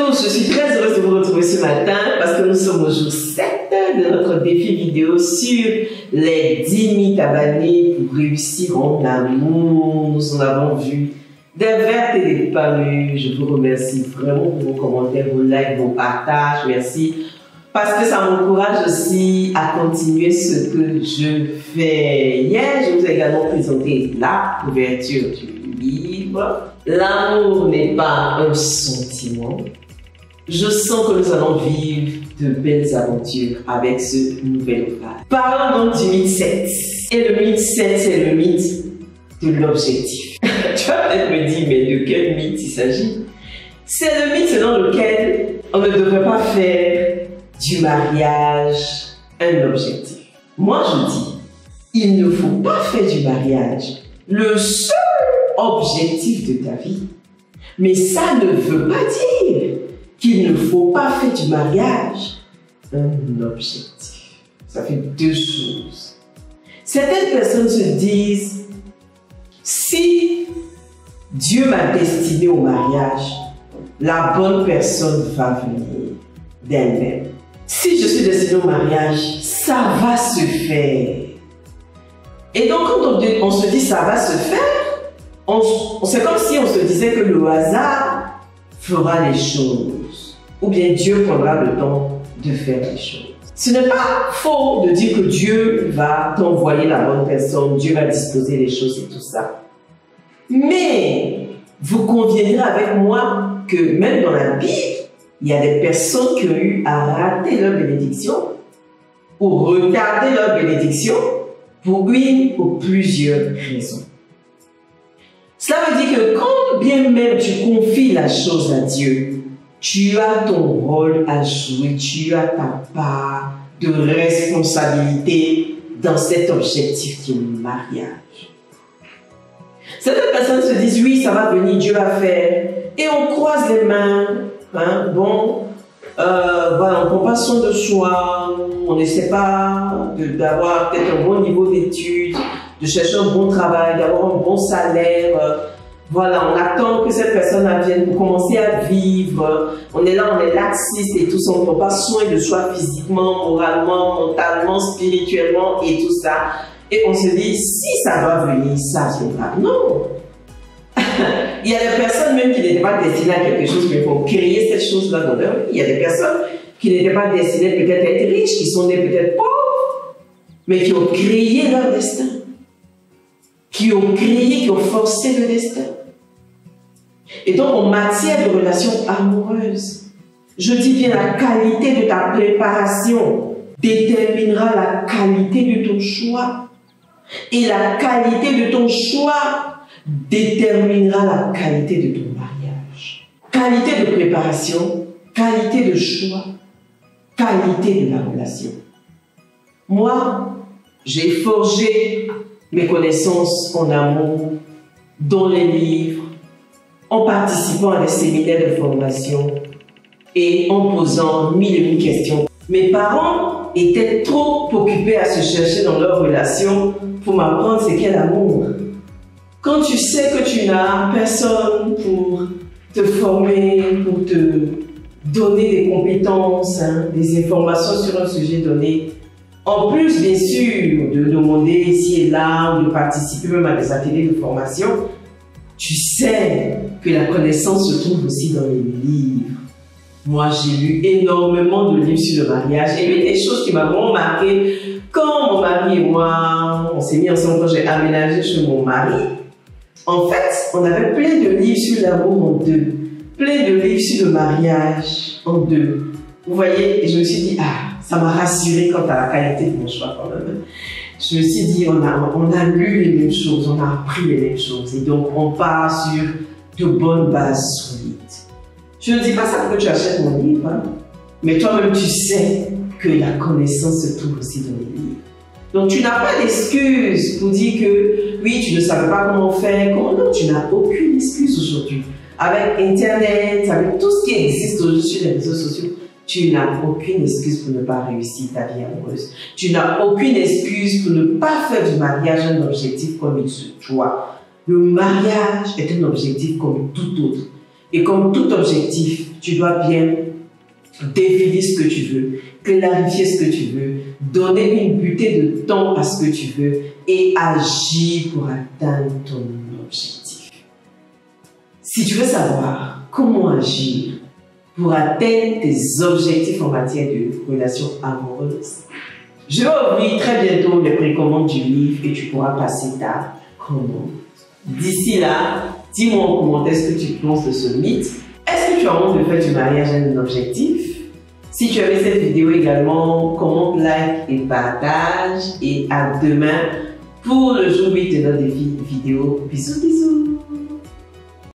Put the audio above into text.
tous, je suis très heureuse de vous retrouver ce matin parce que nous sommes au jour 7 de notre défi vidéo sur les 10 mythes à bannir pour réussir en amour. Nous en avons vu des vertes et des pas mûres. Je vous remercie vraiment pour vos commentaires, vos likes, vos partages. Merci. Parce que ça m'encourage aussi à continuer ce que je fais. Hier, je vous ai également présenté la couverture du livre. L'amour n'est pas un sentiment. Je sens que nous allons vivre de belles aventures avec ce nouvel ouvrage. Parlons donc du mythe 7. Et le mythe 7, c'est le mythe de l'objectif. Tu vas peut-être me dire, mais de quel mythe il s'agit? C'est le mythe selon lequel on ne devrait pas faire du mariage un objectif. Moi, je dis, il ne faut pas faire du mariage le seul objectif de ta vie. Mais ça ne veut pas dire qu'il ne faut pas faire du mariage un objectif. Ça fait deux choses. Certaines personnes se disent, si Dieu m'a destiné au mariage, la bonne personne va venir d'elle-même. Si je suis destinée au mariage, ça va se faire. Et donc, quand on se dit ça va se faire, c'est comme si on se disait que le hasard fera les choses. Ou bien Dieu prendra le temps de faire les choses. Ce n'est pas faux de dire que Dieu va t'envoyer la bonne personne, Dieu va disposer les choses et tout ça. Mais, vous conviendrez avec moi que même dans la Bible, il y a des personnes qui ont eu à rater leur bénédiction ou retarder leur bénédiction pour une ou plusieurs raisons. Cela veut dire que quand bien même tu confies la chose à Dieu, tu as ton rôle à jouer, tu as ta part de responsabilité dans cet objectif qui est le mariage. Certaines personnes se disent, oui, ça va venir, Dieu va faire, et on croise les mains. Voilà, on prend pas soin de soi, on n'essaie pas d'avoir peut-être un bon niveau d'études, de chercher un bon travail, d'avoir un bon salaire. Voilà, on attend que cette personne vienne pour commencer à vivre. On est là, on est laxiste et tout ça, on ne prend pas soin de soi physiquement, moralement, mentalement, spirituellement et tout ça. Et on se dit, si ça va venir, ça viendra. Non! Il y a des personnes même qui n'étaient pas destinées à quelque chose, mais pour créer cette chose-là dans leur vie. Il y a des personnes qui n'étaient pas destinées peut-être à être riches, qui sont nées peut-être pauvres, mais qui ont créé leur destin. Qui ont créé, qui ont forcé le destin. Et donc, en matière de relations amoureuses, je dis bien la qualité de ta préparation déterminera la qualité de ton choix. Et la qualité de ton choix déterminera la qualité de ton mariage. Qualité de préparation, qualité de choix, qualité de la relation. Moi, j'ai forgé mes connaissances en amour dans les livres, en participant à des séminaires de formation et en posant mille et une questions. Mes parents étaient trop occupés à se chercher dans leur relation pour m'apprendre ce qu'est l'amour. Quand tu sais que tu n'as personne pour te former, pour te donner des compétences, des informations sur un sujet donné, en plus bien sûr de demander ici et là ou de participer même à des ateliers de formation, tu sais que la connaissance se trouve aussi dans les livres. Moi, j'ai lu énormément de livres sur le mariage et une des choses qui m'a vraiment marqué, quand mon mari et moi, on s'est mis ensemble, quand j'ai aménagé chez mon mari, en fait, on avait plein de livres sur l'amour en deux, plein de livres sur le mariage en deux. Vous voyez, et je me suis dit, ah, ça m'a rassurée quant à la qualité de mon choix quand même. Je me suis dit, on a lu les mêmes choses, on a appris les mêmes choses, et donc on part sur de bonnes bases solides. Je ne dis pas ça pour que tu achètes mon livre, mais toi-même tu sais que la connaissance se trouve aussi dans les livres. Donc tu n'as pas d'excuse pour dire que oui, tu ne savais pas comment faire. Non, tu n'as aucune excuse aujourd'hui. Avec Internet, avec tout ce qui existe aujourd'hui sur les réseaux sociaux, tu n'as aucune excuse pour ne pas réussir ta vie amoureuse. Tu n'as aucune excuse pour ne pas faire du mariage un objectif comme il se doit. Le mariage est un objectif comme tout autre. Et comme tout objectif, tu dois bien définir ce que tu veux, clarifier ce que tu veux, donner une butée de temps à ce que tu veux et agir pour atteindre ton objectif. Si tu veux savoir comment agir pour atteindre tes objectifs en matière de relations amoureuses, je vais ouvrir très bientôt les précommandes du livre et tu pourras passer ta commande. D'ici là, dis-moi en commentaire ce que tu penses de ce mythe. Est-ce que tu as honte de faire du mariage un objectif? Si tu as aimé cette vidéo également, commente, like et partage. Et à demain pour le jour 8 de notre vidéo. Bisous, bisous.